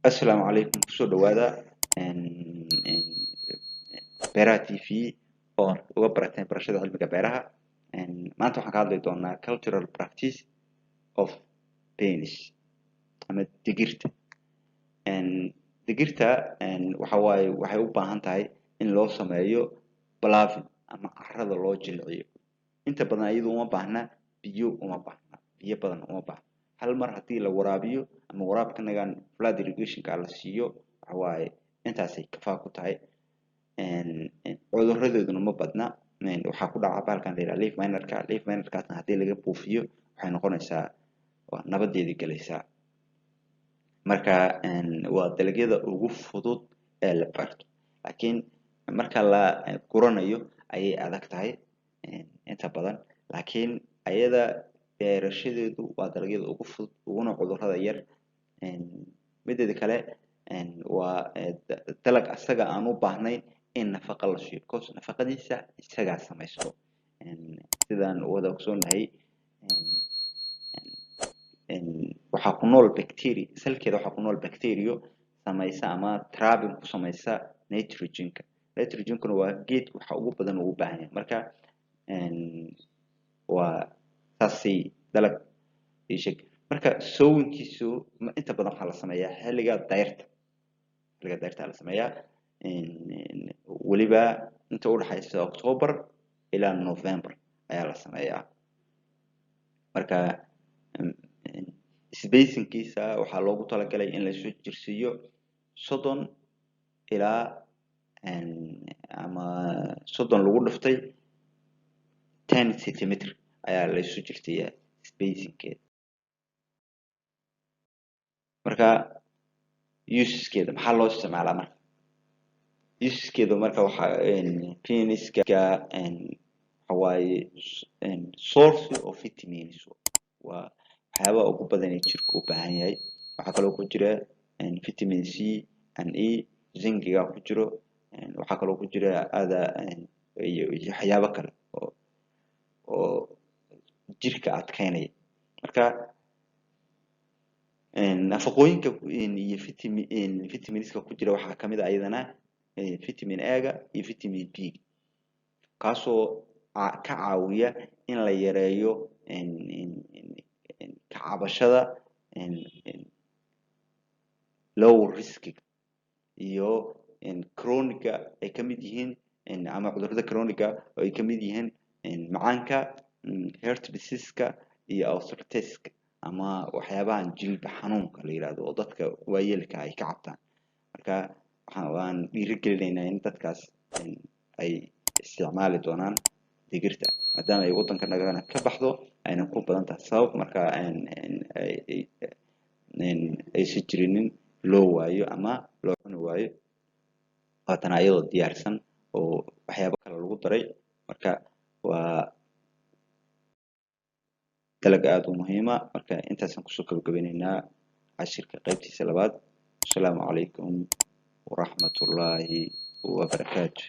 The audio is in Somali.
السلام عليكم kusoo dhawaada beeraha TV oo uga barateen barashada cilmiga beeraha maanta waxaan ka hadli doonaa cultural practice of beans ama digirta digirta waxa waaye waxay u baahan tahay in loo sameeyo balaafin ama carrada loo jilciyo inta badan iyadu uma baahna biyo badan uma baahna hal mar haddii la waraabiyo ama waraabkanagan flood irrigationka la siiyo waxa waaye intaasay kafaa ku tahay cudurradooduna ma badna waxaa ku dhaca bahalkan la yidhaha leaf minerkaasna haddii laga buufiyo waxay noqonaysaa waa nabadeedii galaysaa marka waa dalagyada ugu fudud ee la beerto laakiin marka la guranayo ayay adag tahay inta badan laakiin ayada beerashadeedu waa dalagyada ugu fudud uguna cudurrada yar mideeda kale waa dalag asaga aan u baahnayn in nafaqa la siiyo because nafaqadiisa isagaa samaysto sidaan wada ogsoonahay waxaa ku nool bacteria salkeeda waxaa ku nool bacteria samaysa ama trapping ku samaysa nitrogenkuna waa geedka waxa ugu badan ugu baahan yahay marka waa saasay dalag isheg marka sowinkiisu inta badan waxaa la sameeyaa xilliga dayrta la sameeyaa weliba inta u dhaxaysa October ilaa November ayaa la sameeyaa marka spacingkiisa waxaa loogu talagalay in la soo jirsiiyo 30 ilaa ama 30 lagu dhiftay 10 centimeter ayaa la soo jirsiiyaa spacingkeeda marka useskeeda maxaa loo isticmaalaa marka useskeeda marka waxaa peaniska waxawaaye source of vitamins waa waxyaabaha ugu badan ee jirka u baahan yahay waxaa kaloo ku jira vitamin C and E zingiga ku jiro waxaa kaloo ku jira iyo waxyaabo kale oo jirka adkeynaya marka nafaqooyinka iyo vitaminska ku jira waxaa kamid ah ayadana vitamin A-ga iyo vitamin B kaasoo ka caawiya in la yareeyo ka cabashada low risk iyo chroniga ay kamid yihiin ama cudurrada chroniga oo ay kamid yihiin macaanka heart disease-ka iyo arthritis-ka ama waxyaabahan jilba xanuunka la yiraahdo oo dadka waayeelka ay ka cabtaan marka waan dhiirigelinaynaa in dadkaas ay isticmaali doonaan digirta maadaama ay waddanka nagana ka baxdo ayna ku badan tahay sabab marka aysan jirinin loo waayo ama loo cuni waayo haatan ayadoo diyaarsan oo waxyaabo kale lagu daray marka waa dalag aad u muhiima marka intaasaan kusoo gabagabeynaynaa cashirka qaybtiisa labaad asalaamu calaykum waraxmatullaahi wabarakaatu